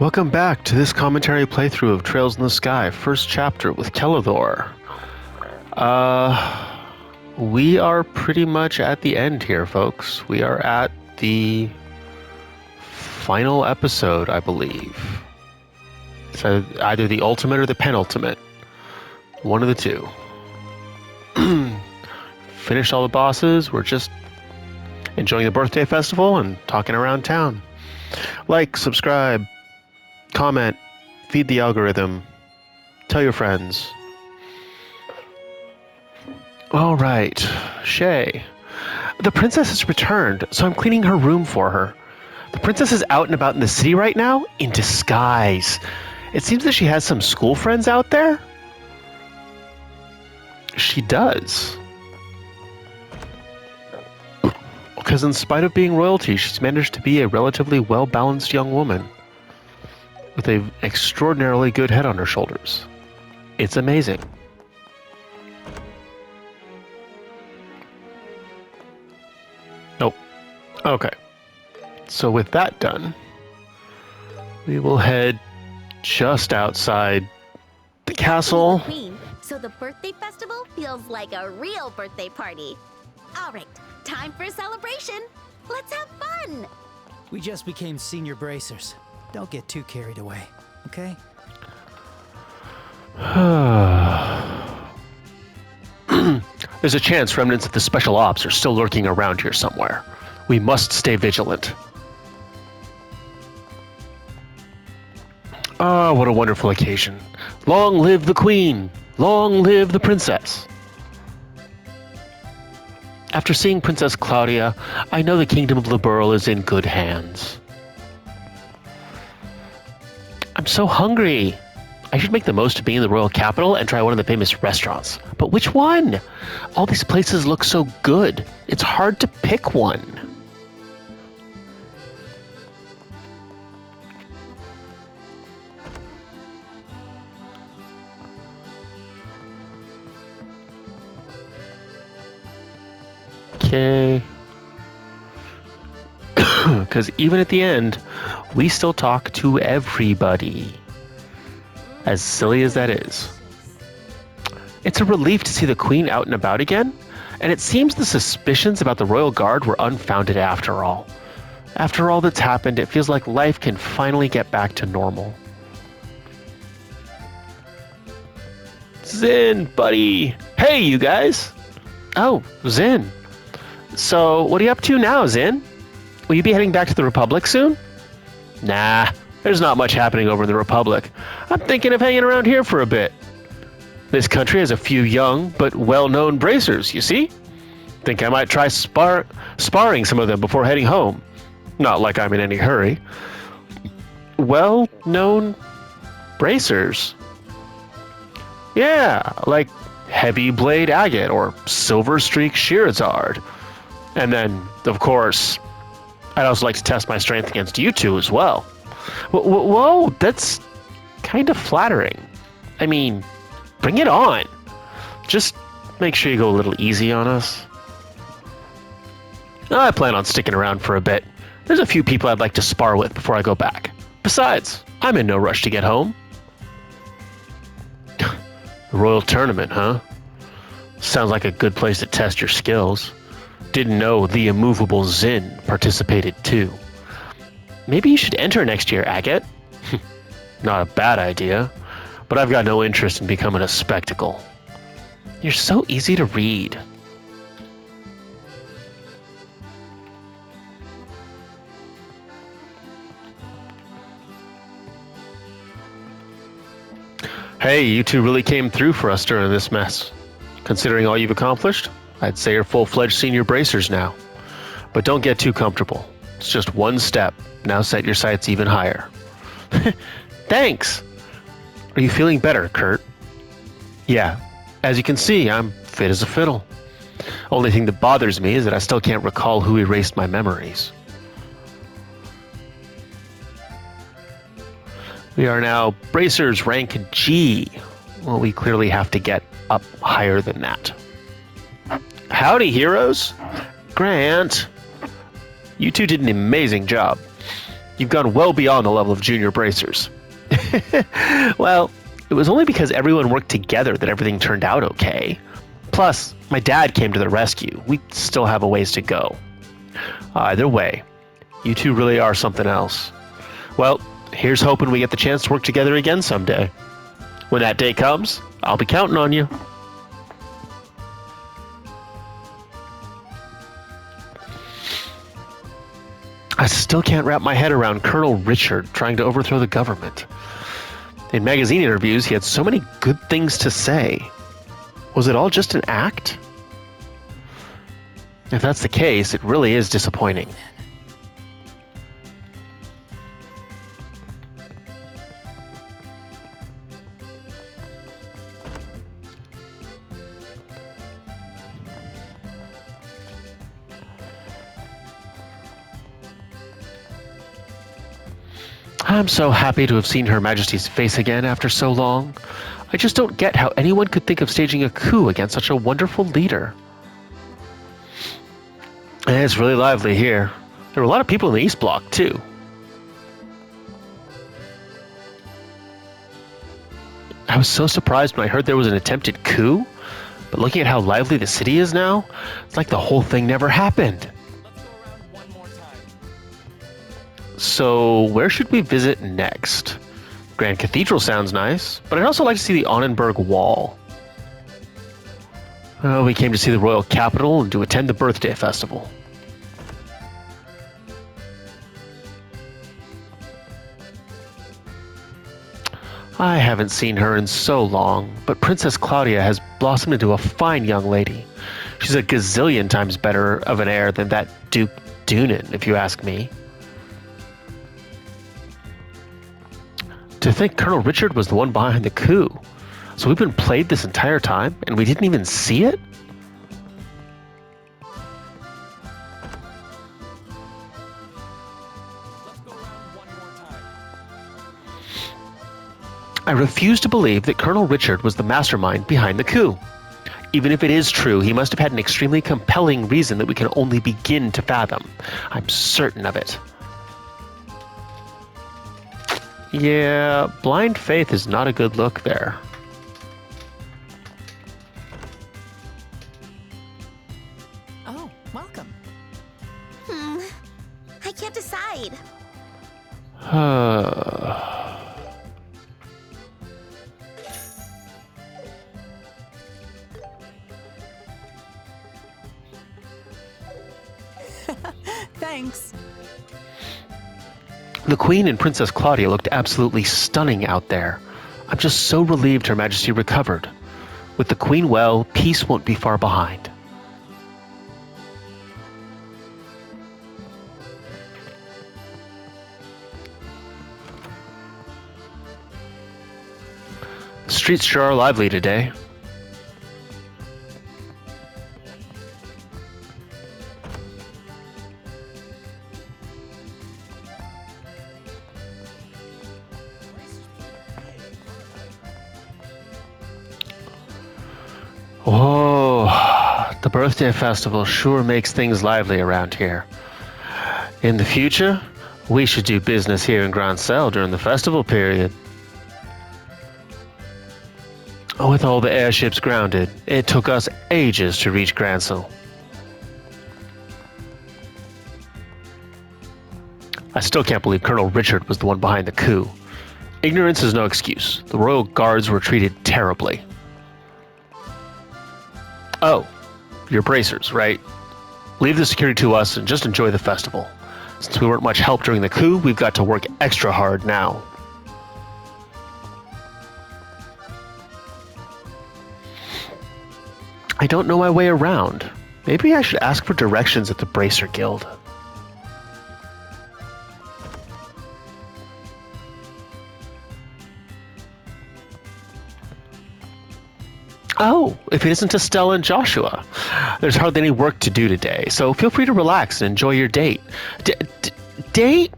Welcome back to this commentary playthrough of Trails in the Sky, first chapter with Kellador. We are pretty much at the end here, folks. We are at the final episode, I believe. So either the ultimate or the penultimate. One of the two. Finished all the bosses. We're just enjoying the birthday festival and talking around town. Like, subscribe, comment, feed the algorithm, tell your friends. All right, Shay. The princess has returned, so I'm cleaning her room for her. The princess is out and about in the city right now, in disguise. It seems that she has some school friends out there. She does. Because in spite of being royalty, she's managed to be a relatively well-balanced young woman with an extraordinarily good head on her shoulders. It's amazing. Nope. Okay. So with that done, we will head just outside the castle. She's the queen, so the birthday festival feels like a real birthday party. All right, time for a celebration. Let's have fun. We just became senior bracers. Don't get too carried away, okay? There's a chance remnants of the special ops are still lurking around here somewhere. We must stay vigilant. Ah, what a wonderful occasion. Long live the queen! Long live the princess! After seeing Princess Claudia, I know the kingdom of Liberl is in good hands. I'm so hungry. I should make the most of being in the royal capital and try one of the famous restaurants. But which one? All these places look so good. It's hard to pick one. Okay. Because even at the end, we still talk to everybody. As silly as that is. It's a relief to see the queen out and about again, and it seems the suspicions about the royal guard were unfounded after all. After all that's happened, it feels like life can finally get back to normal. Zin, buddy! Hey, you guys! Oh, Zin. So, what are you up to now, Zin? Will you be heading back to the Republic soon? Nah, there's not much happening over in the Republic. I'm thinking of hanging around here for a bit. This country has a few young but well-known bracers, you see? Think I might try sparring some of them before heading home. Not like I'm in any hurry. Well-known bracers? Yeah, like Heavy Blade Agate or Silver Streak Sheerazard. And then, of course, I'd also like to test my strength against you two as well. Whoa, that's kind of flattering. I mean, bring it on. Just make sure you go a little easy on us. I plan on sticking around for a bit. There's a few people I'd like to spar with before I go back. Besides, I'm in no rush to get home. The Royal Tournament, huh? Sounds like a good place to test your skills. Didn't know the immovable Zin participated too. Maybe you should enter next year, Agate. Not a bad idea, but I've got no interest in becoming a spectacle. You're so easy to read. Hey, you two really came through for us during this mess. Considering all you've accomplished, I'd say you're full-fledged senior bracers now. But don't get too comfortable. It's just one step. Now set your sights even higher. Thanks! Are you feeling better, Kurt? Yeah. As you can see, I'm fit as a fiddle. Only thing that bothers me is that I still can't recall who erased my memories. We are now bracers rank G. Well, we clearly have to get up higher than that. Howdy, heroes. Grant. You two did an amazing job. You've gone well beyond the level of junior bracers. Well, it was only because everyone worked together that everything turned out okay. Plus, my dad came to the rescue. We still have a ways to go. Either way, you two really are something else. Well, here's hoping we get the chance to work together again someday. When that day comes, I'll be counting on you. I still can't wrap my head around Colonel Richard trying to overthrow the government. In magazine interviews, he had so many good things to say. Was it all just an act? If that's the case, it really is disappointing. I'm so happy to have seen Her Majesty's face again after so long. I just don't get how anyone could think of staging a coup against such a wonderful leader. And it's really lively here. There were a lot of people in the East Bloc, too. I was so surprised when I heard there was an attempted coup, but looking at how lively the city is now, it's like the whole thing never happened. So, where should we visit next? Grand Cathedral sounds nice, but I'd also like to see the Annenberg Wall. We came to see the royal capital and to attend the birthday festival. I haven't seen her in so long, but Princess Claudia has blossomed into a fine young lady. She's a gazillion times better of an heir than that Duke Dunan, if you ask me. To think Colonel Richard was the one behind the coup. So we've been played this entire time, and we didn't even see it? I refuse to believe that Colonel Richard was the mastermind behind the coup. Even if it is true, he must have had an extremely compelling reason that we can only begin to fathom. I'm certain of it. Yeah, blind faith is not a good look there. Oh, welcome. I can't decide. Thanks. The Queen and Princess Claudia looked absolutely stunning out there. I'm just so relieved Her Majesty recovered. With the Queen well, peace won't be far behind. The streets sure are lively today. Oh, the birthday festival sure makes things lively around here. In the future, we should do business here in Grand Cell during the festival period. With all the airships grounded, it took us ages to reach Grand Cell. I still can't believe Colonel Richard was the one behind the coup. Ignorance is no excuse. The royal guards were treated terribly. Oh, you're bracers, right? Leave the security to us and just enjoy the festival. Since we weren't much help during the coup, we've got to work extra hard now. I don't know my way around. Maybe I should ask for directions at the Bracer Guild. Oh, if it isn't to Stella and Joshua. There's hardly any work to do today, so feel free to relax and enjoy your date. Date?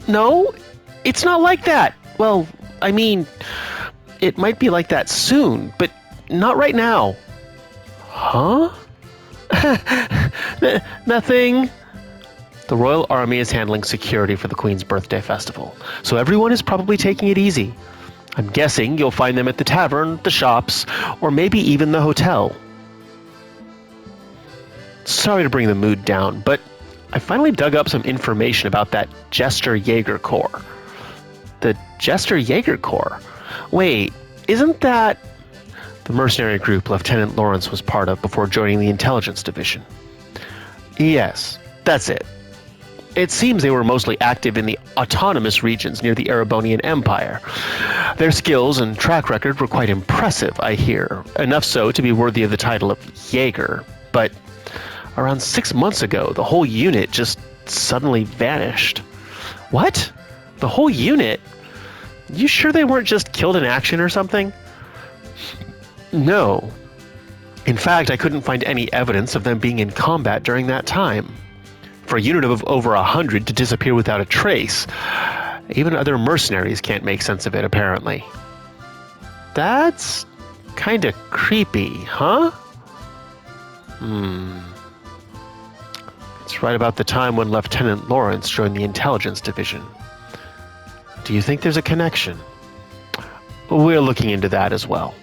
No, it's not like that. Well, I mean, it might be like that soon, but not right now. Huh? Nothing. The Royal Army is handling security for the Queen's birthday festival, so everyone is probably taking it easy. I'm guessing you'll find them at the tavern, the shops, or maybe even the hotel. Sorry to bring the mood down, but I finally dug up some information about that Jester Jaeger Corps. The Jester Jaeger Corps? Wait, isn't that the mercenary group Lieutenant Lawrence was part of before joining the intelligence division? Yes, that's it. It seems they were mostly active in the autonomous regions near the Erebonian Empire. Their skills and track record were quite impressive, I hear. Enough so to be worthy of the title of Jaeger. But around 6 months ago, the whole unit just suddenly vanished. What? The whole unit? You sure they weren't just killed in action or something? No. In fact, I couldn't find any evidence of them being in combat during that time. For a unit of over 100 to disappear without a trace, even other mercenaries can't make sense of it, apparently. That's kinda creepy, huh? It's right about the time when Lieutenant Lawrence joined the intelligence division. Do you think there's a connection? We're looking into that as well.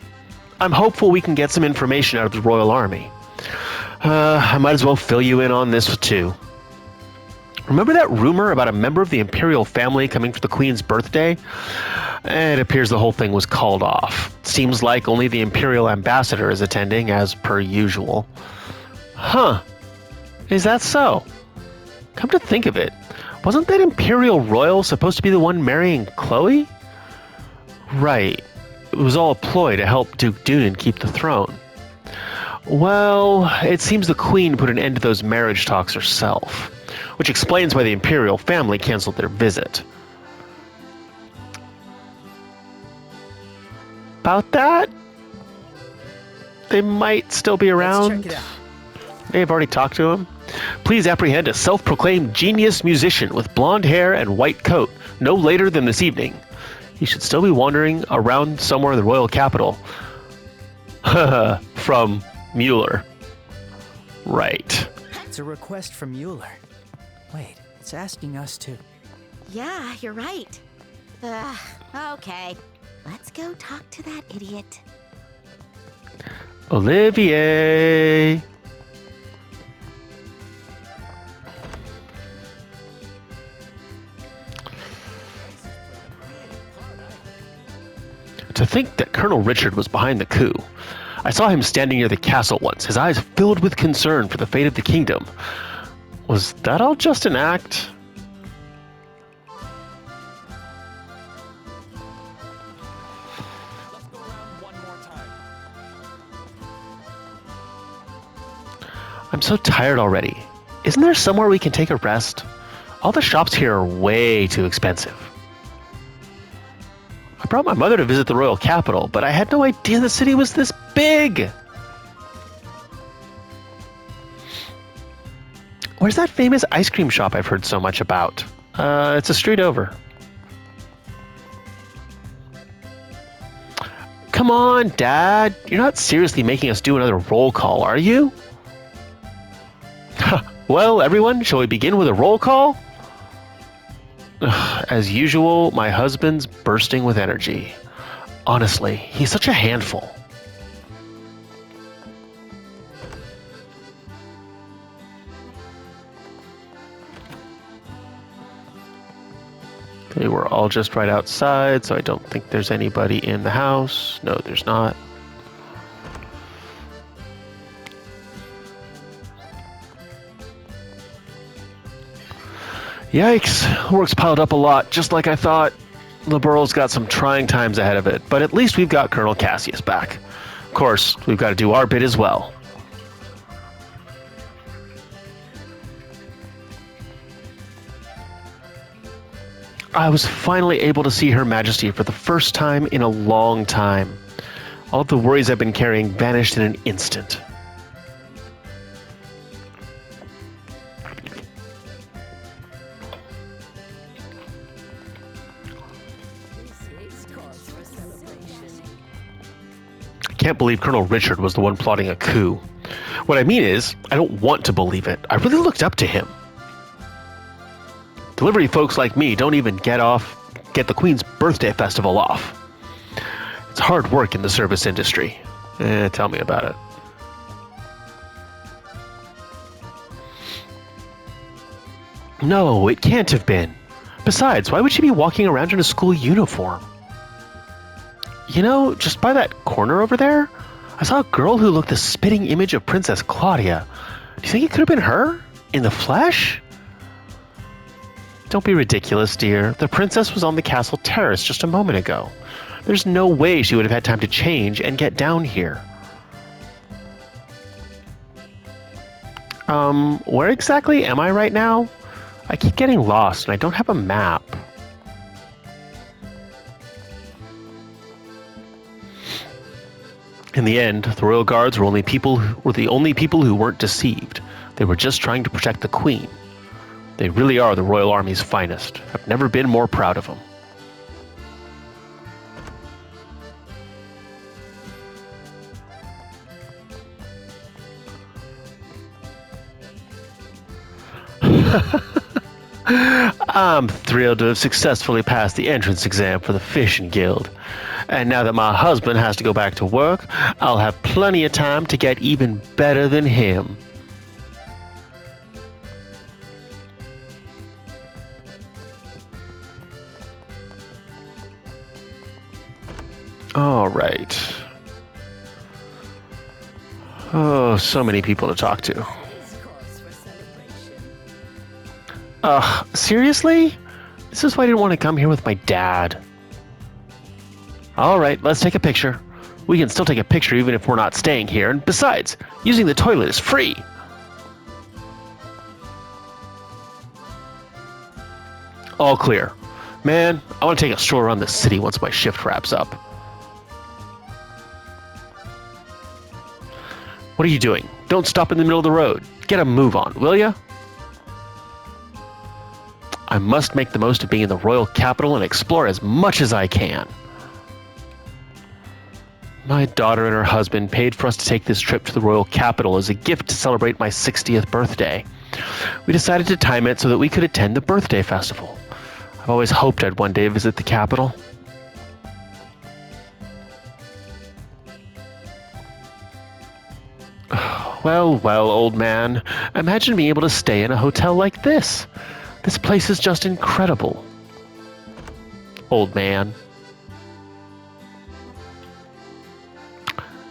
I'm hopeful we can get some information out of the Royal Army. I might as well fill you in on this too. Remember that rumor about a member of the Imperial family coming for the Queen's birthday? It appears the whole thing was called off. Seems like only the Imperial ambassador is attending, as per usual. Huh. Is that so? Come to think of it, wasn't that Imperial Royal supposed to be the one marrying Chloe? Right. It was all a ploy to help Duke Dunan keep the throne. Well, it seems the Queen put an end to those marriage talks herself, which explains why the Imperial family canceled their visit. About that? They might still be around. Let's check it out. May have already talked to him. Please apprehend a self-proclaimed genius musician with blonde hair and white coat no later than this evening. He should still be wandering around somewhere in the royal capital. From Mueller. Right. It's a request from Mueller. Wait, it's asking us to... Yeah, you're right. Okay. Let's go talk to that idiot. Olivier. To think that Colonel Richard was behind the coup. I saw him standing near the castle once, his eyes filled with concern for the fate of the kingdom. Was that all just an act? I'm so tired already. Isn't there somewhere we can take a rest? All the shops here are way too expensive. I brought my mother to visit the royal capital, but I had no idea the city was this big. Where's that famous ice cream shop I've heard so much about? It's a street over. Come on, Dad. You're not seriously making us do another roll call, are you? Well, everyone, shall we begin with a roll call? As usual, my husband's bursting with energy. Honestly, he's such a handful. They were all just right outside, so I don't think there's anybody in the house. No, there's not. Yikes, work's piled up a lot, just like I thought. The Burrow's got some trying times ahead of it, but at least we've got Colonel Cassius back. Of course, we've got to do our bit as well. I was finally able to see Her Majesty for the first time in a long time. All of the worries I've been carrying vanished in an instant. I can't believe Colonel Richard was the one plotting a coup. What I mean is, I don't want to believe it. I really looked up to him. Delivery folks like me don't even get the Queen's birthday festival off. It's hard work in the service industry. Tell me about it. No, it can't have been. Besides, why would she be walking around in a school uniform? You know, just by that corner over there, I saw a girl who looked the spitting image of Princess Claudia. Do you think it could have been her? In the flesh? Don't be ridiculous, dear. The princess was on the castle terrace just a moment ago. There's no way she would have had time to change and get down here. Where exactly am I right now? I keep getting lost and I don't have a map. In the end, the royal guards were the only people who weren't deceived. They were just trying to protect the queen. They really are the royal army's finest. I've never been more proud of them. I'm thrilled to have successfully passed the entrance exam for the Fishing Guild. And now that my husband has to go back to work, I'll have plenty of time to get even better than him. All right. Oh, so many people to talk to. Seriously? This is why I didn't want to come here with my dad. All right, let's take a picture. We can still take a picture even if we're not staying here. And besides, using the toilet is free. All clear. Man, I want to take a stroll around the city once my shift wraps up. What are you doing? Don't stop in the middle of the road. Get a move on, will ya? I must make the most of being in the royal capital and explore as much as I can. My daughter and her husband paid for us to take this trip to the royal capital as a gift to celebrate my 60th birthday. We decided to time it so that we could attend the birthday festival. I've always hoped I'd one day visit the capital. Well, old man. Imagine being able to stay in a hotel like this. This place is just incredible. Old man.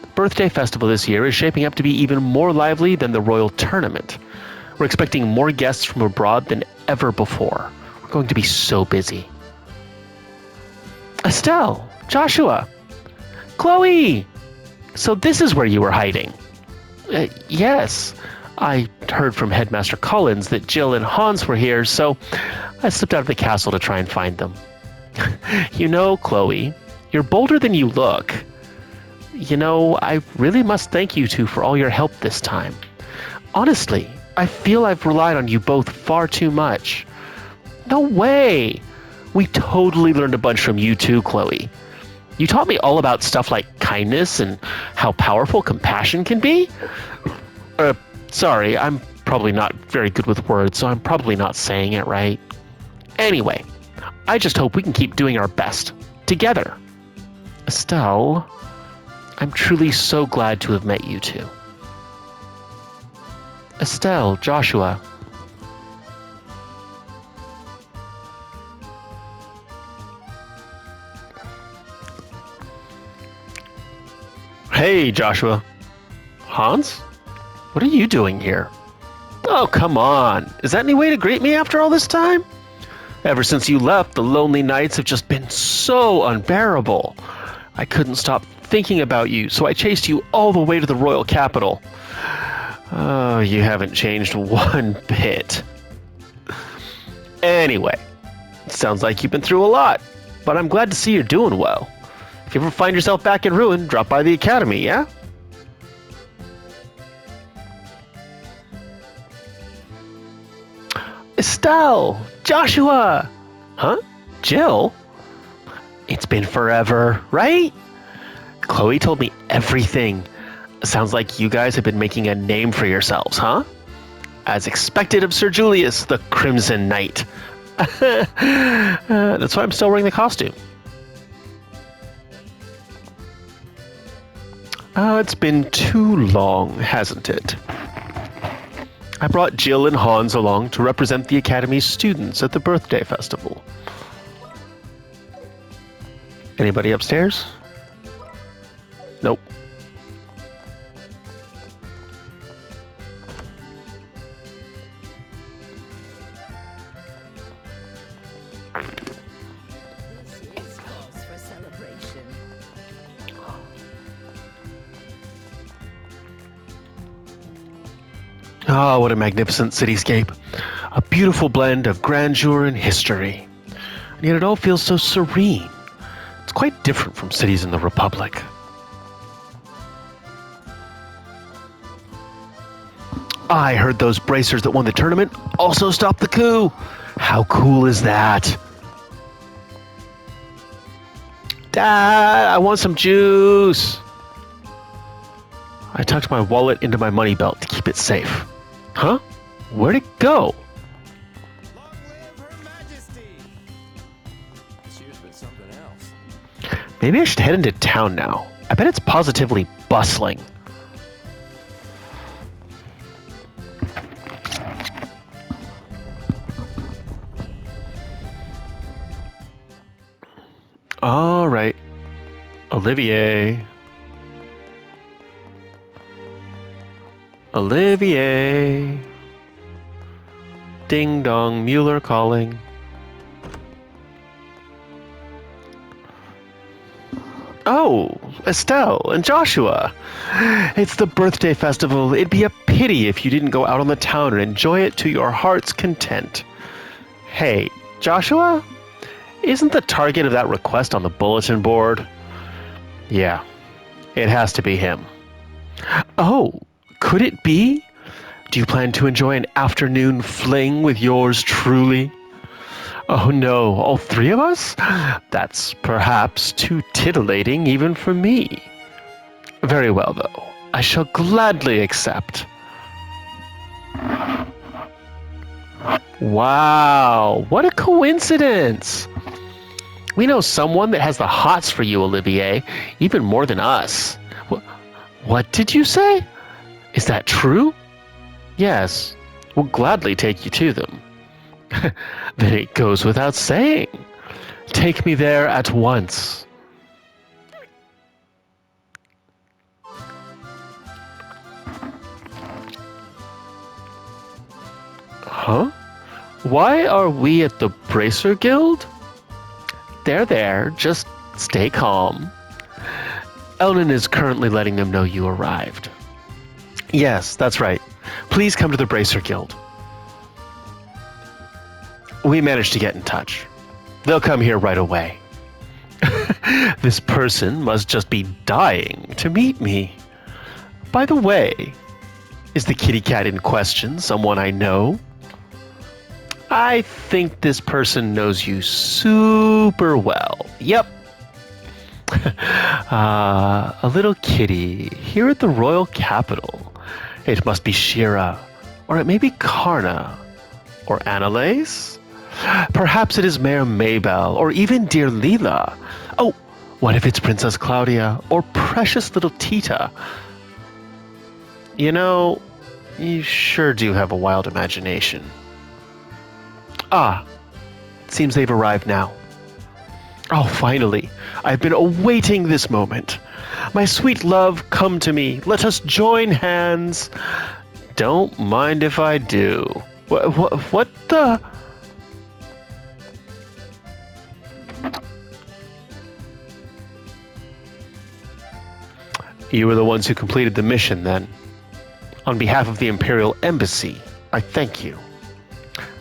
The birthday festival this year is shaping up to be even more lively than the royal tournament. We're expecting more guests from abroad than ever before. We're going to be so busy. Estelle, Joshua, Chloe! So this is where you were hiding. Yes. I heard from Headmaster Collins that Jill and Hans were here, so I slipped out of the castle to try and find them. You know, Chloe, you're bolder than you look. You know, I really must thank you two for all your help this time. Honestly, I feel I've relied on you both far too much. No way! We totally learned a bunch from you too, Chloe. You taught me all about stuff like kindness and how powerful compassion can be. Sorry, I'm probably not very good with words, so I'm probably not saying it right. Anyway, I just hope we can keep doing our best. Together. Estelle, I'm truly so glad to have met you two. Estelle, Joshua. Hey, Joshua. Hans? What are you doing here? Oh, come on. Is that any way to greet me after all this time? Ever since you left, the lonely nights have just been so unbearable. I couldn't stop thinking about you, so I chased you all the way to the royal capital. Oh, you haven't changed one bit. Anyway, it sounds like you've been through a lot, but I'm glad to see you're doing well. If you ever find yourself back in ruin, drop by the academy, yeah? Estelle! Joshua! Huh? Jill? It's been forever, right? Chloe told me everything. Sounds like you guys have been making a name for yourselves, huh? As expected of Sir Julius, the Crimson Knight. That's why I'm still wearing the costume. It's been too long, hasn't it? I brought Jill and Hans along to represent the Academy's students at the birthday festival. Anybody upstairs? Nope. Ah, what a magnificent cityscape. A beautiful blend of grandeur and history. And yet it all feels so serene. It's quite different from cities in the Republic. I heard those bracers that won the tournament also stopped the coup. How cool is that? Dad, I want some juice. I tucked my wallet into my money belt to keep it safe. Huh? Where'd it go? Long live Her Majesty! She was with something else. Maybe I should head into town now. I bet it's positively bustling. All right. Olivier. Olivier. Ding dong, Mueller calling. Oh, Estelle and Joshua. It's the birthday festival. It'd be a pity if you didn't go out on the town and enjoy it to your heart's content. Hey, Joshua? Isn't the target of that request on the bulletin board? Yeah, it has to be him. Oh, could it be? Do you plan to enjoy an afternoon fling with yours truly? Oh no, all three of us? That's perhaps too titillating even for me. Very well, though. I shall gladly accept. Wow, what a coincidence! We know someone that has the hots for you, Olivier, even more than us. What did you say? Is that true? Yes, we'll gladly take you to them. Then it goes without saying. Take me there at once. Huh? Why are we at the Bracer Guild? There, just stay calm. Elnan is currently letting them know you arrived. Yes, that's right. Please come to the Bracer Guild. We managed to get in touch. They'll come here right away. This person must just be dying to meet me. By the way, is the kitty cat in question someone I know? I think this person knows you super well. Yep. A little kitty here at the royal capital. It must be Shira, or it may be Karna, or Annalise. Perhaps it is Mayor Maybell, or even dear Leela. Oh, what if it's Princess Claudia, or precious little Tita? You know, you sure do have a wild imagination. Ah, seems they've arrived now. Oh, finally. I've been awaiting this moment. My sweet love, come to me. Let us join hands. Don't mind if I do. What the? You were the ones who completed the mission, then. On behalf of the Imperial Embassy, I thank you.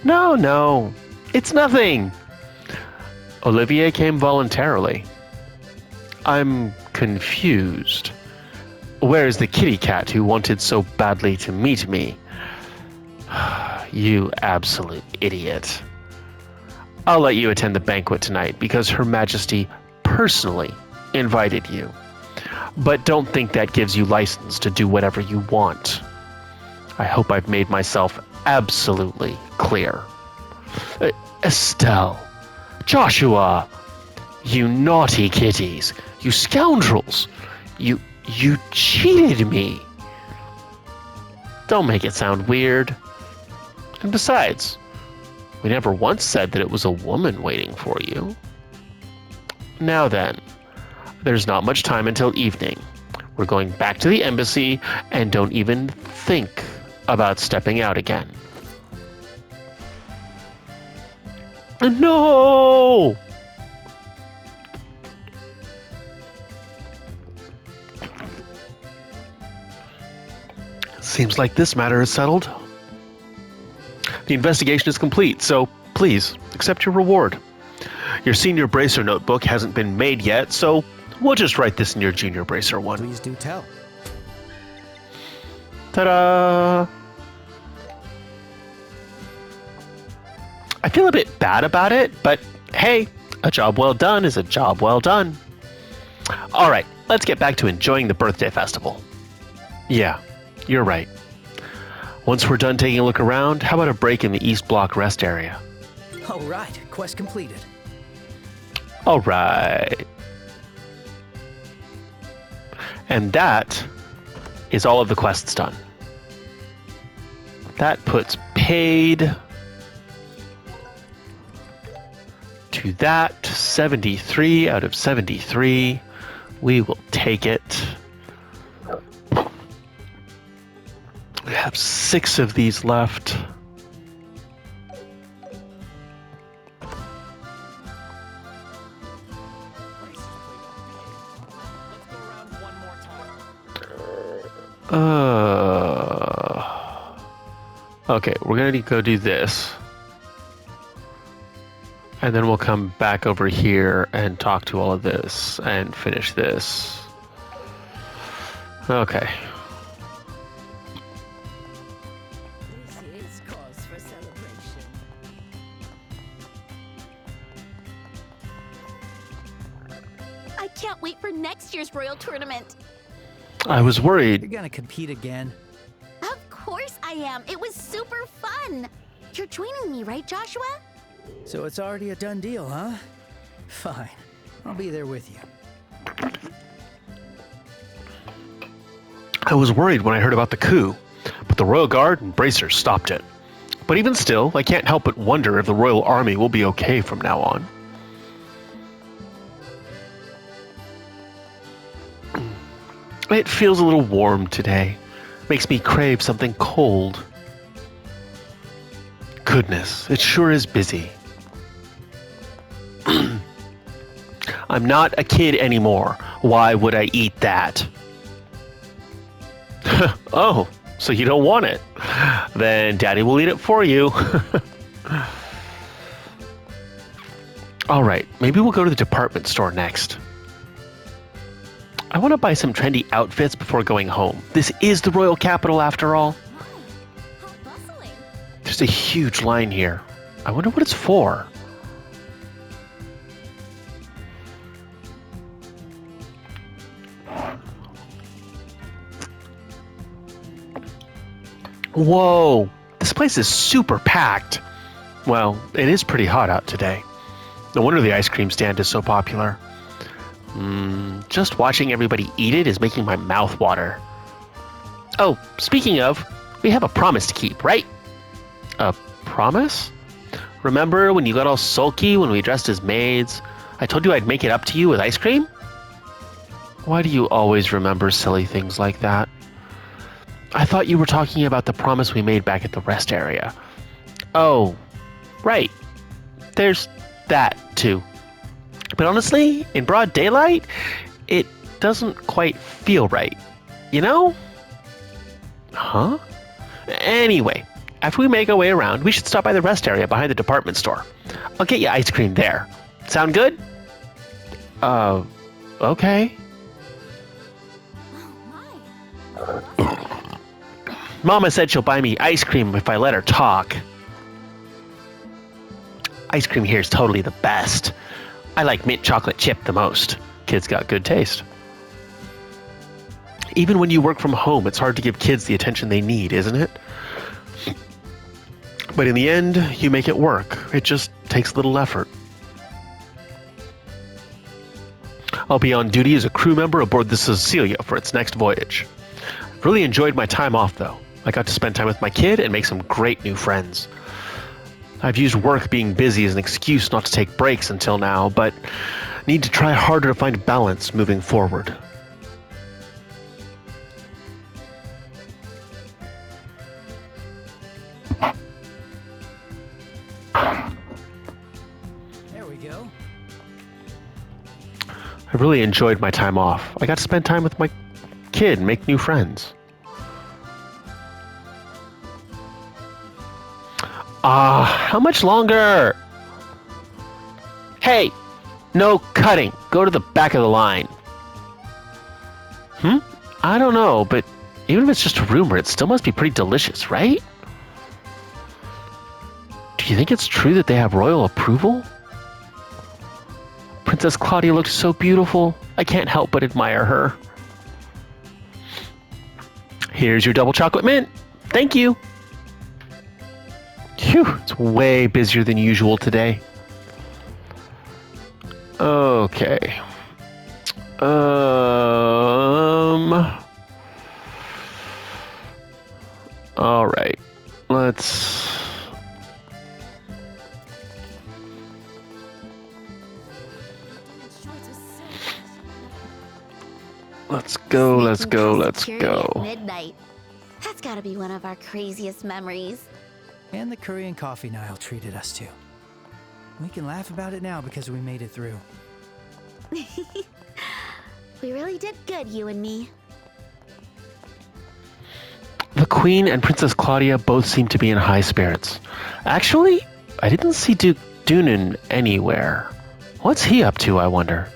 No, it's nothing. Olivier came voluntarily. I'm confused. Where is the kitty cat who wanted so badly to meet me? You absolute idiot. I'll let you attend the banquet tonight because Her Majesty personally invited you. But don't think that gives you license to do whatever you want. I hope I've made myself absolutely clear. Estelle, Joshua, you naughty kitties, you scoundrels, you cheated me. Don't make it sound weird. And besides, we never once said that it was a woman waiting for you. Now then, there's not much time until evening. We're going back to the embassy, and don't even think about stepping out again. No! Seems like this matter is settled. The investigation is complete, so please accept your reward. Your senior bracer notebook hasn't been made yet, so we'll just write this in your junior bracer one. Please do tell. Ta-da! I feel a bit bad about it, but hey, a job well done is a job well done. All right, let's get back to enjoying the birthday festival. Yeah, you're right. Once we're done taking a look around, how about a break in the East Block rest area? All right, quest completed. All right. And that is all of the quests done. That puts paid to that 73 out of 73. We will take it. We have 6 of these left. Okay, we're gonna go do this. And then we'll come back over here and talk to all of this and finish this. Okay. This is cause for celebration. I can't wait for next year's Royal Tournament. I was You're worried. gonna compete again? Of course I am. It was super fun. You're joining me, right, Joshua? So it's already a done deal, huh? Fine. I'll be there with you. I was worried when I heard about the coup, but the Royal Guard and bracers stopped it. But even still, I can't help but wonder if the Royal Army will be okay from now on. It feels a little warm today. Makes me crave something cold. Goodness, it sure is busy. I'm not a kid anymore. Why would I eat that? Oh, so you don't want it? Then Daddy will eat it for you. All right, maybe we'll go to the department store next. I want to buy some trendy outfits before going home. This is the royal capital after all. How bustling. There's a huge line here. I wonder what it's for. Whoa, this place is super packed. Well, it is pretty hot out today. No wonder the ice cream stand is so popular. Just watching everybody eat it is making my mouth water. Oh, speaking of, we have a promise to keep, right? A promise? Remember when you got all sulky when we dressed as maids? I told you I'd make it up to you with ice cream? Why do you always remember silly things like that? I thought you were talking about the promise we made back at the rest area. Oh, right. There's that, too. But honestly, in broad daylight, it doesn't quite feel right. You know? Huh? Anyway, after we make our way around, we should stop by the rest area behind the department store. I'll get you ice cream there. Sound good? Okay. Oh my. Mama said she'll buy me ice cream if I let her talk. Ice cream here is totally the best. I like mint chocolate chip the most. Kids got good taste. Even when you work from home, it's hard to give kids the attention they need, isn't it? But in the end, you make it work. It just takes little effort. I'll be on duty as a crew member aboard the Cecilia for its next voyage. Really enjoyed my time off, though. I got to spend time with my kid and make some great new friends. I've used work being busy as an excuse not to take breaks until now, but need to try harder to find balance moving forward. There we go. I really enjoyed my time off. I got to spend time with my kid and make new friends. How much longer? Hey, no cutting. Go to the back of the line. I don't know, but even if it's just a rumor, it still must be pretty delicious, right? Do you think it's true that they have royal approval? Princess Claudia looked so beautiful. I can't help but admire her. Here's your double chocolate mint. Thank you. Phew, it's way busier than usual today. Okay. All right. Let's go. Midnight. That's gotta be one of our craziest memories. And the curry and coffee Niall treated us to. We can laugh about it now because we made it through. We really did good, you and me. The Queen and Princess Claudia both seem to be in high spirits. Actually, I didn't see Duke Dunan anywhere. What's he up to, I wonder?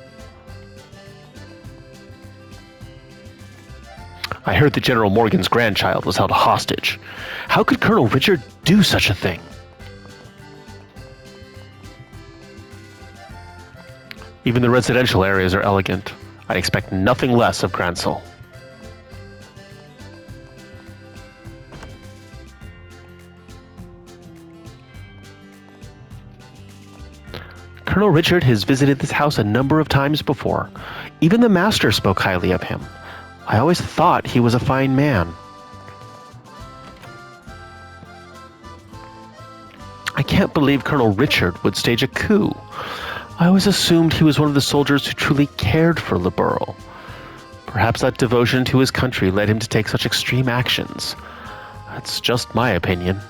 I heard that General Morgan's grandchild was held hostage. How could Colonel Richard do such a thing? Even the residential areas are elegant. I'd expect nothing less of Gransel. Colonel Richard has visited this house a number of times before. Even the master spoke highly of him. I always thought he was a fine man. I can't believe Colonel Richard would stage a coup. I always assumed he was one of the soldiers who truly cared for Liberl. Perhaps that devotion to his country led him to take such extreme actions. That's just my opinion.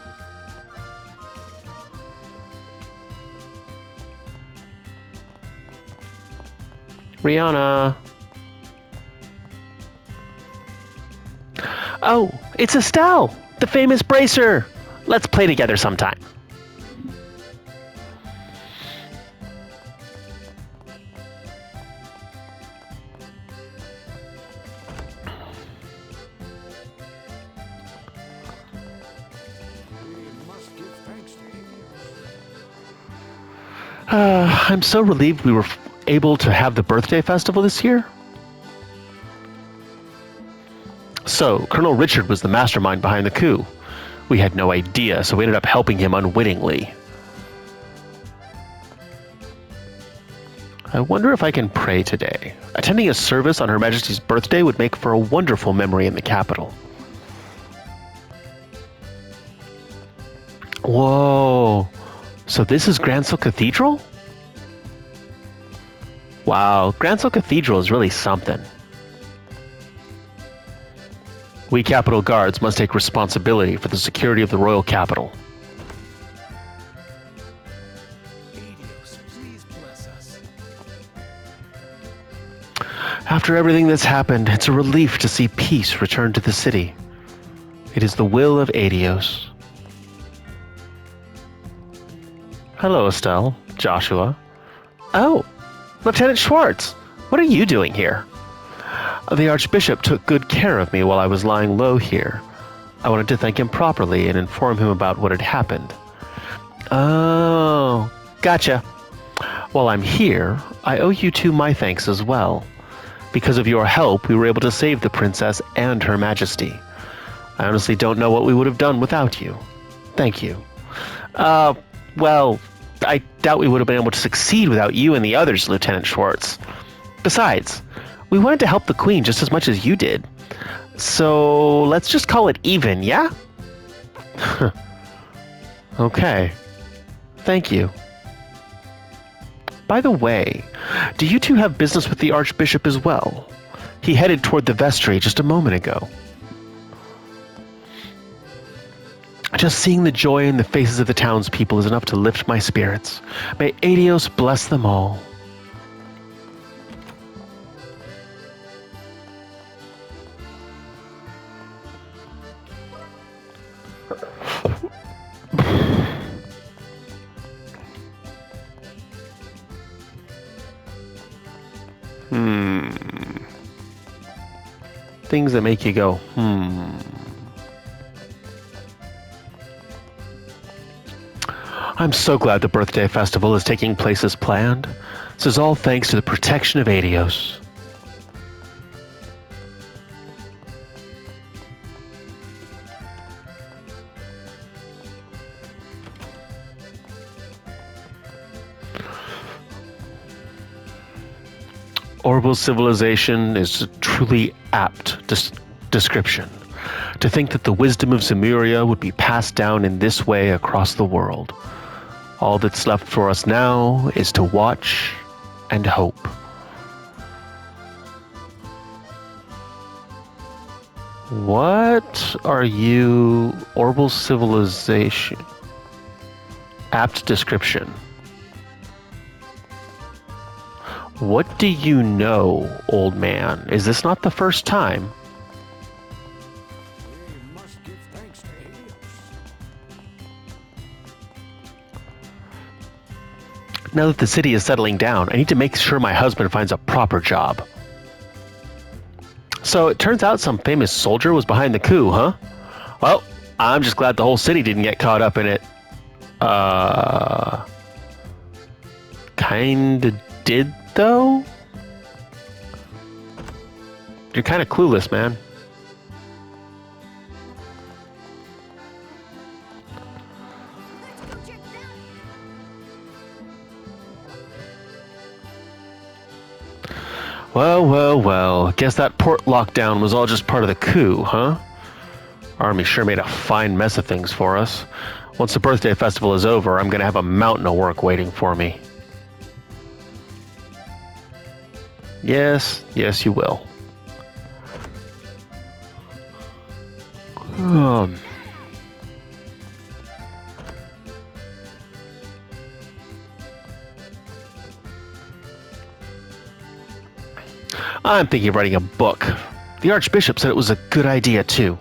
Rihanna. Oh, it's Estelle, the famous bracer. Let's play together sometime. I'm so relieved we were able to have the birthday festival this year. So, Colonel Richard was the mastermind behind the coup. We had no idea, so we ended up helping him unwittingly. I wonder if I can pray today. Attending a service on Her Majesty's birthday would make for a wonderful memory in the capital. Whoa! So this is Gransel Cathedral? Wow, Gransel Cathedral is really something. We Capitol Guards must take responsibility for the security of the royal capital. Adios, please bless us. After everything that's happened, it's a relief to see peace return to the city. It is the will of Adios. Hello, Estelle. Joshua. Oh, Lieutenant Schwartz. What are you doing here? The Archbishop took good care of me while I was lying low here. I wanted to thank him properly and inform him about what had happened. Oh, gotcha. While I'm here, I owe you two my thanks as well. Because of your help, we were able to save the princess and Her Majesty. I honestly don't know what we would have done without you. Thank you. Well, I doubt we would have been able to succeed without you and the others, Lieutenant Schwartz. Besides, we wanted to help the Queen just as much as you did. So let's just call it even, yeah? Okay. Thank you. By the way, do you two have business with the Archbishop as well? He headed toward the vestry just a moment ago. Just seeing the joy in the faces of the townspeople is enough to lift my spirits. May Adios bless them all. Things that make you go, I'm so glad the birthday festival is taking place as planned. This is all thanks to the protection of Adios. Orbital civilization is a truly apt description. To think that the wisdom of Zemuria would be passed down in this way across the world. All that's left for us now is to watch and hope. What are you? Orbital civilization. Apt description. What do you know, old man? Is this not the first time? We must give thanks to Helios. Now that the city is settling down, I need to make sure my husband finds a proper job. So it turns out some famous soldier was behind the coup, huh? Well, I'm just glad the whole city didn't get caught up in it. Kinda did, though? You're kinda clueless, man. Well. Guess that port lockdown was all just part of the coup, huh? Army sure made a fine mess of things for us. Once the birthday festival is over, I'm gonna have a mountain of work waiting for me. Yes, you will. I'm thinking of writing a book. The Archbishop said it was a good idea, too.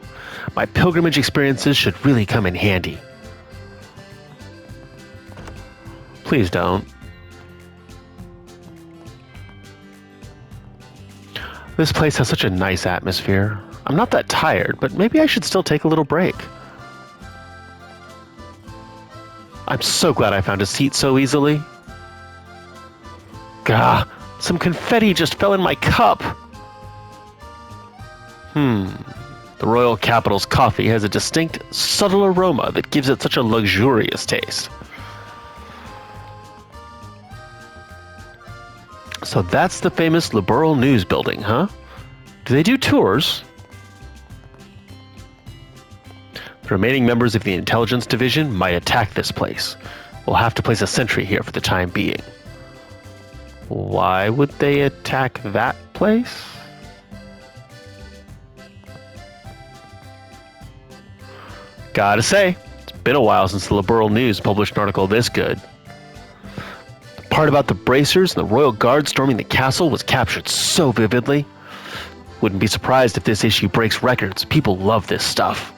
My pilgrimage experiences should really come in handy. Please don't. This place has such a nice atmosphere. I'm not that tired, but maybe I should still take a little break. I'm so glad I found a seat so easily. Gah, some confetti just fell in my cup. The Royal Capital's coffee has a distinct, subtle aroma that gives it such a luxurious taste. So that's the famous Liberal News building, huh? Do they do tours? The remaining members of the intelligence division might attack this place. We'll have to place a sentry here for the time being. Why would they attack that place? Gotta say, it's been a while since the Liberal News published an article this good. The part about the bracers and the royal guard storming the castle was captured so vividly. Wouldn't be surprised if this issue breaks records. People love this stuff.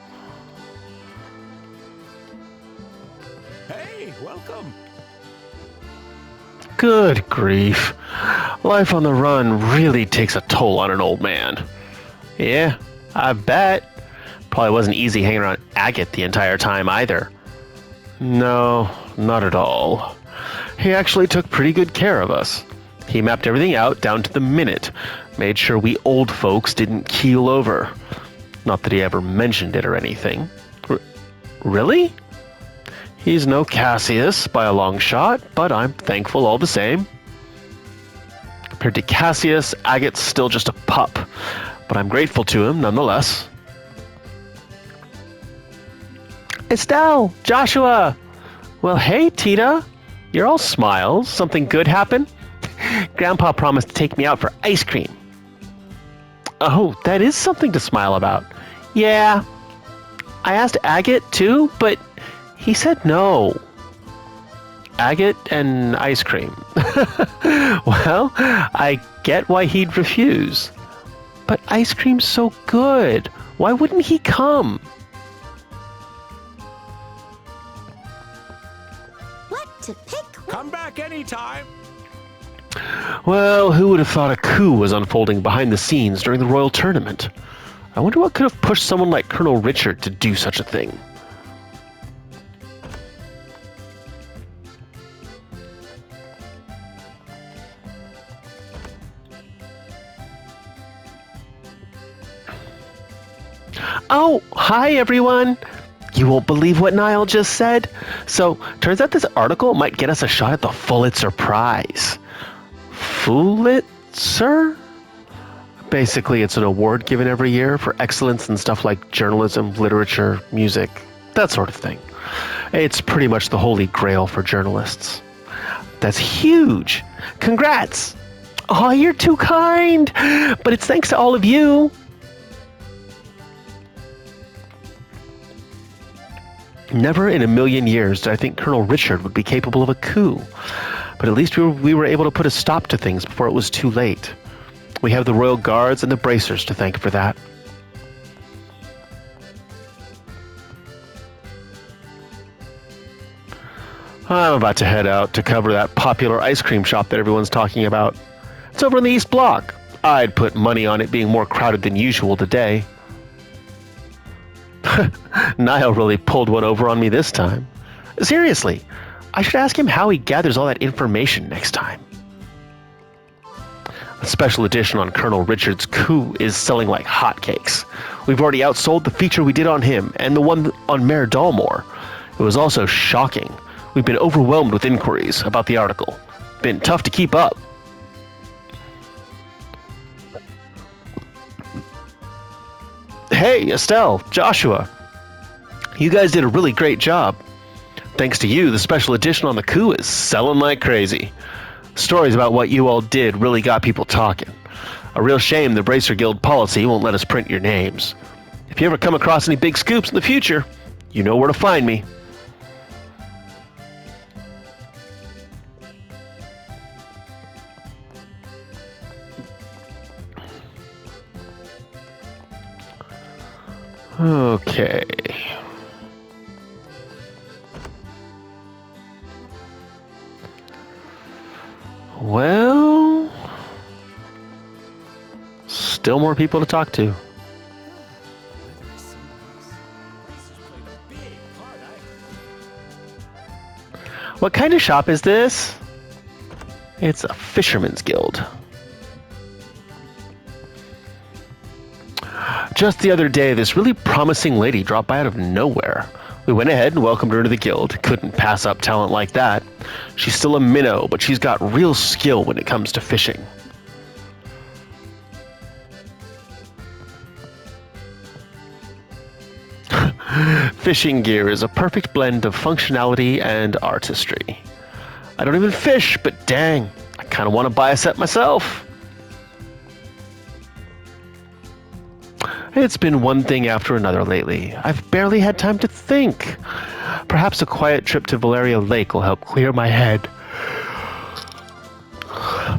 Hey, welcome. Good grief. Life on the run really takes a toll on an old man. Yeah, I bet. Probably wasn't easy hanging around Agate the entire time either. No, not at all. He actually took pretty good care of us. He mapped everything out down to the minute, made sure we old folks didn't keel over. Not that he ever mentioned it or anything. Really? He's no Cassius by a long shot, but I'm thankful all the same. Compared to Cassius, Agate's still just a pup, but I'm grateful to him nonetheless. Estelle! Joshua! Well, hey, Tita. You're all smiles. Something good happen? Grandpa promised to take me out for ice cream. Oh, that is something to smile about. Yeah. I asked Agate, too, but he said no. Agate and ice cream. Well, I get why he'd refuse. But ice cream's so good. Why wouldn't he come? What to pick? Come back anytime. Well, who would have thought a coup was unfolding behind the scenes during the royal tournament? I wonder what could have pushed someone like Colonel Richard to do such a thing. Oh, hi everyone! You won't believe what Niall just said. So, turns out this article might get us a shot at the Pulitzer Prize. Pulitzer? Basically, it's an award given every year for excellence in stuff like journalism, literature, music, that sort of thing. It's pretty much the holy grail for journalists. That's huge! Congrats! Oh, you're too kind! But it's thanks to all of you. Never in a million years did I think Colonel Richard would be capable of a coup. But at least we were able to put a stop to things before it was too late. We have the Royal Guards and the Bracers to thank for that. I'm about to head out to cover that popular ice cream shop that everyone's talking about. It's over in the East Block. I'd put money on it being more crowded than usual today. Niall really pulled one over on me this time. Seriously, I should ask him how he gathers all that information next time. A special edition on Colonel Richard's coup is selling like hotcakes. We've already outsold the feature we did on him and the one on Mayor Dalmore. It was also shocking. We've been overwhelmed with inquiries about the article. Been tough to keep up. Hey, Estelle, Joshua. You guys did a really great job. Thanks to you, the special edition on the coup is selling like crazy. Stories about what you all did really got people talking. A real shame the Bracer Guild policy won't let us print your names. If you ever come across any big scoops in the future, you know where to find me. Okay. Well, still more people to talk to. What kind of shop is this? It's a fisherman's guild. Just the other day, this really promising lady dropped by out of nowhere. We went ahead and welcomed her to the guild. Couldn't pass up talent like that. She's still a minnow, but she's got real skill when it comes to fishing. Fishing gear is a perfect blend of functionality and artistry. I don't even fish, but dang, I kind of want to buy a set myself. It's been one thing after another lately. I've barely had time to think. Perhaps a quiet trip to Valeria Lake will help clear my head.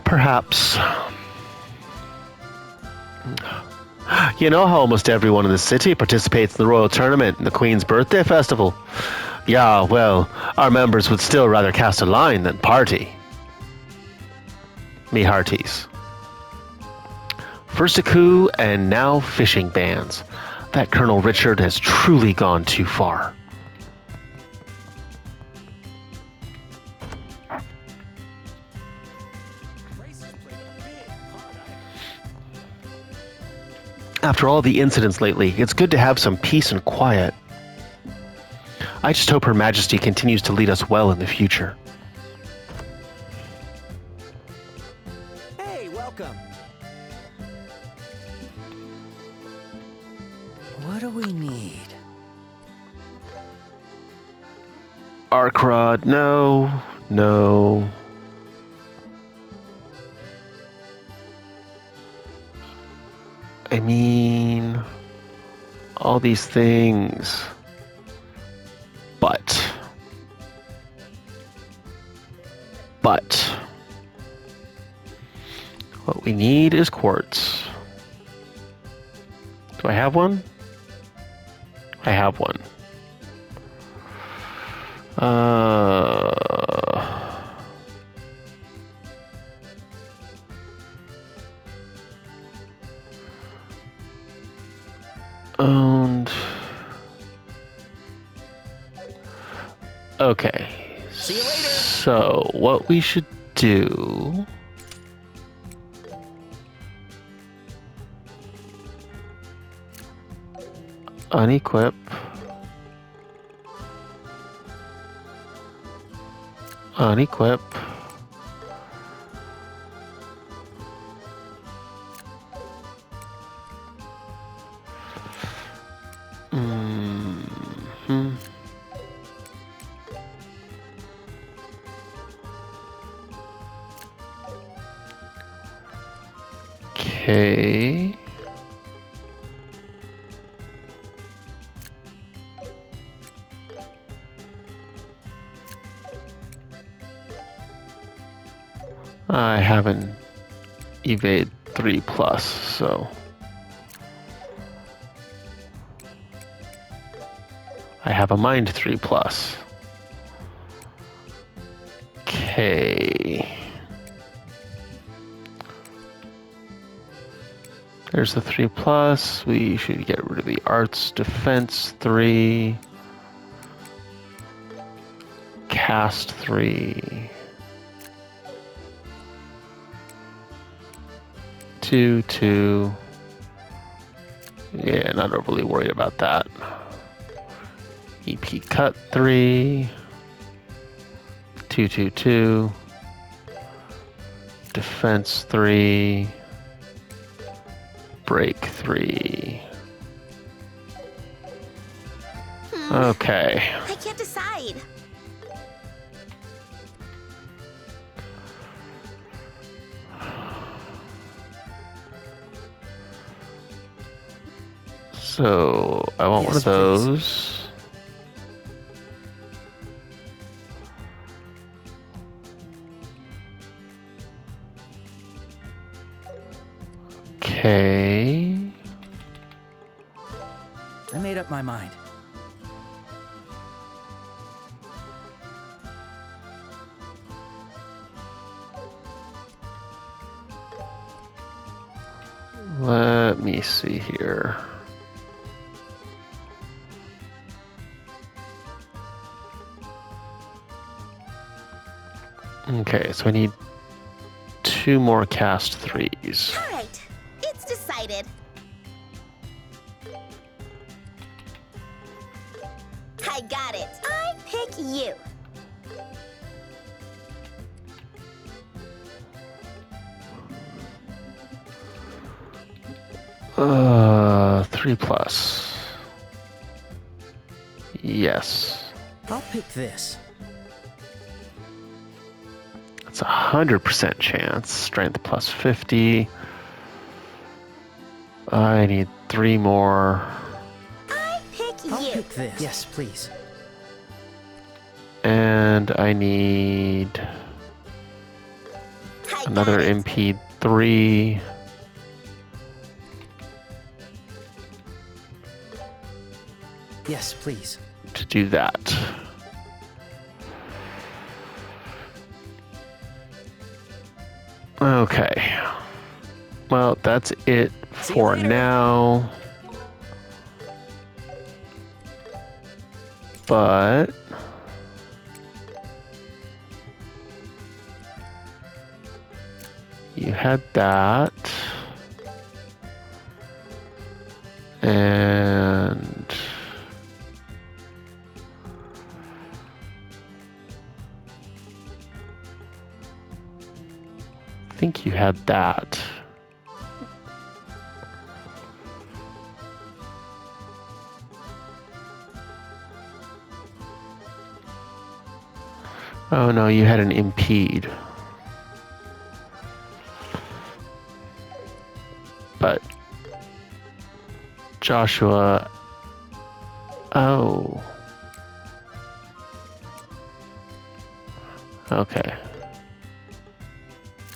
Perhaps. You know how almost everyone in the city participates in the Royal Tournament and the Queen's Birthday Festival? Yeah, well, our members would still rather cast a line than party. Me hearties. First a coup, and now fishing bans. That Colonel Richard has truly gone too far. After all the incidents lately, it's good to have some peace and quiet. I just hope Her Majesty continues to lead us well in the future. Hey, welcome. What do we need? Arkrod, no, no. I mean, all these things. But, what we need is quartz. Do I have one? I have one. Owned. Okay. See you later. So, what we should do... Unequip. Unequip. Mm-hmm. Okay. I have an evade 3+, so I have a mind 3+. Okay. There's the 3+. We should get rid of the arts defense 3. Cast 3. 2, 2. Yeah, not overly worried about that. EP cut 3. 2, 2, 2. Defense 3. Break 3. Okay. I can't decide. So I want one of Yes, please. those. Okay. I made up my mind. Let me see here. Okay, so I need 2 more cast 3s. All right, it's decided. I got it. I pick you. Uh, 3+. Yes. I'll pick this. That's 100% chance. Strength plus 50. I need 3 more. I pick I'll you. pick this. Yes, please. And I need I another got it. MP3. Yes, please. To do that. Okay. Well, that's it See you for later. now. But you had that. And had that. Oh no, you had an impede. But Joshua, oh. Okay.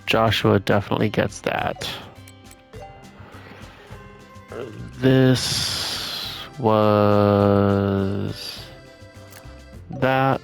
Joshua definitely gets that. This was that.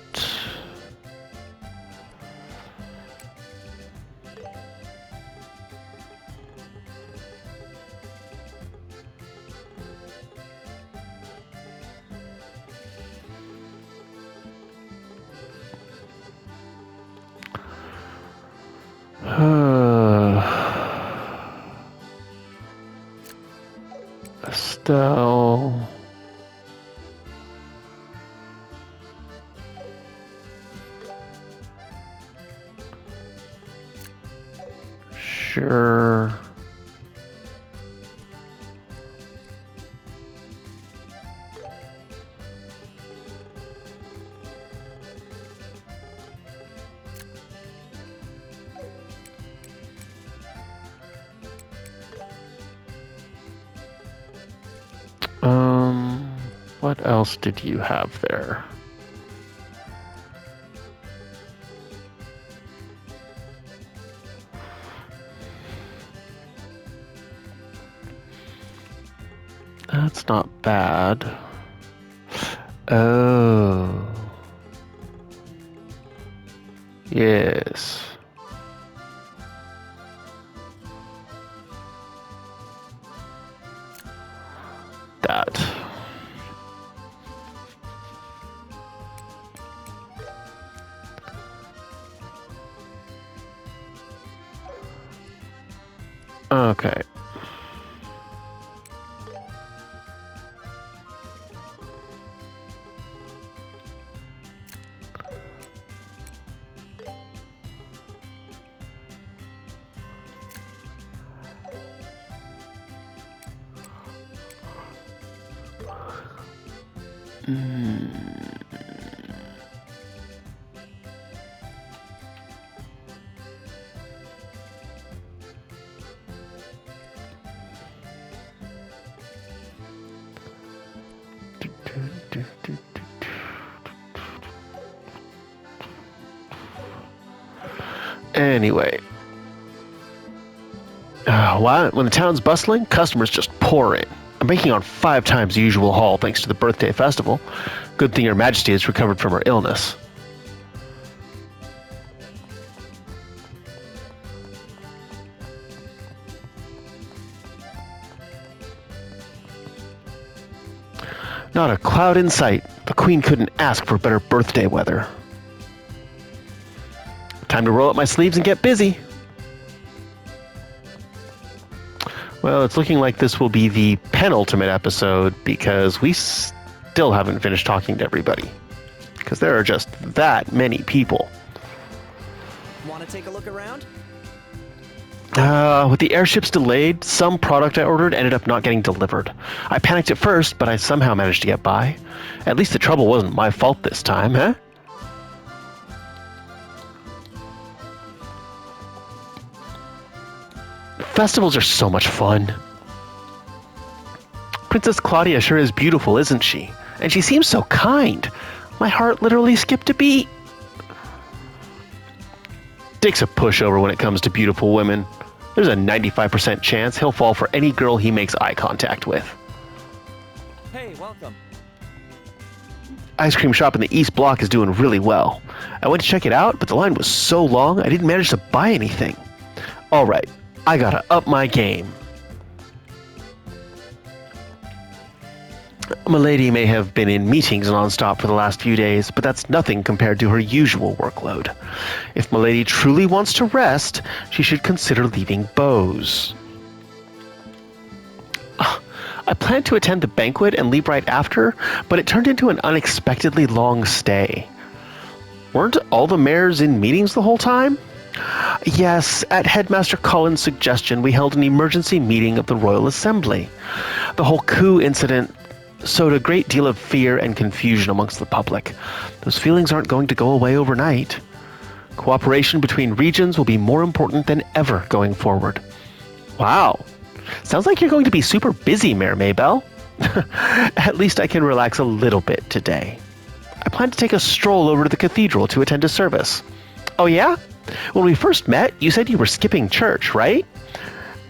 Estelle. Sure. What else did you have there? That's not bad. Oh. Yes. That. Okay. Anyway. When the town's bustling, customers just pour in. I'm making on 5 times the usual haul thanks to the birthday festival. Good thing Your Majesty has recovered from her illness. Not a cloud in sight. The Queen couldn't ask for better birthday weather. Time to roll up my sleeves and get busy. Well, it's looking like this will be the penultimate episode because we still haven't finished talking to everybody. Because there are just that many people. Want to take a look around? With the airships delayed, some product I ordered ended up not getting delivered. I panicked at first, but I somehow managed to get by. At least the trouble wasn't my fault this time, huh? Festivals are so much fun. Princess Claudia sure is beautiful, isn't she? And she seems so kind. My heart literally skipped a beat. Dick's a pushover when it comes to beautiful women. There's a 95% chance he'll fall for any girl he makes eye contact with. Hey, welcome. Ice cream shop in the East Block is doing really well. I went to check it out, but the line was so long I didn't manage to buy anything. Alright, I gotta up my game. Milady may have been in meetings nonstop for the last few days, but that's nothing compared to her usual workload. If Milady truly wants to rest, she should consider leaving Bose. I planned to attend the banquet and leave right after, but it turned into an unexpectedly long stay. Weren't all the mayors in meetings the whole time? Yes, at Headmaster Cullen's suggestion, we held an emergency meeting of the Royal Assembly. The whole coup incident sowed a great deal of fear and confusion amongst the public. Those feelings aren't going to go away overnight. Cooperation between regions will be more important than ever going forward. Wow. Sounds like you're going to be super busy, Mayor Maybell. At least I can relax a little bit today. I plan to take a stroll over to the cathedral to attend a service. Oh yeah? When we first met, you said you were skipping church, right?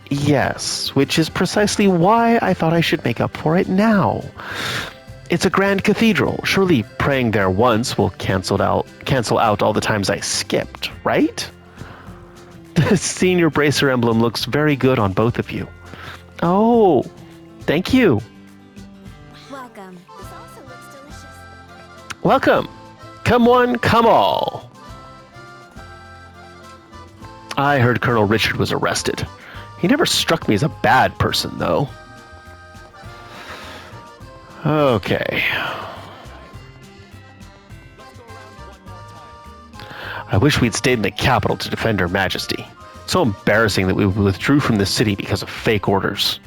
Yes, which is precisely why I thought I should make up for it now. It's a grand cathedral. Surely praying there once will cancel out all the times I skipped, right? The senior bracer emblem looks very good on both of you. Oh, thank you. Welcome. This also looks delicious. Welcome. Come one, come all. I heard Colonel Richard was arrested. He never struck me as a bad person, though. Okay. I wish we'd stayed in the capital to defend Her Majesty. So embarrassing that we withdrew from the city because of fake orders.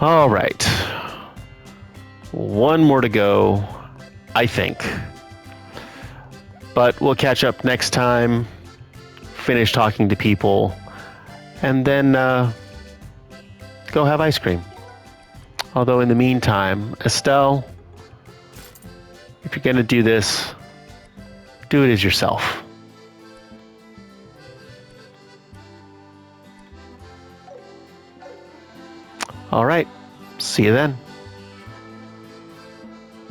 All right. One more to go, I think. But we'll catch up next time, finish talking to people, and then go have ice cream. Although in the meantime, Estelle, if you're going to do this, do it as yourself. All right. See you then.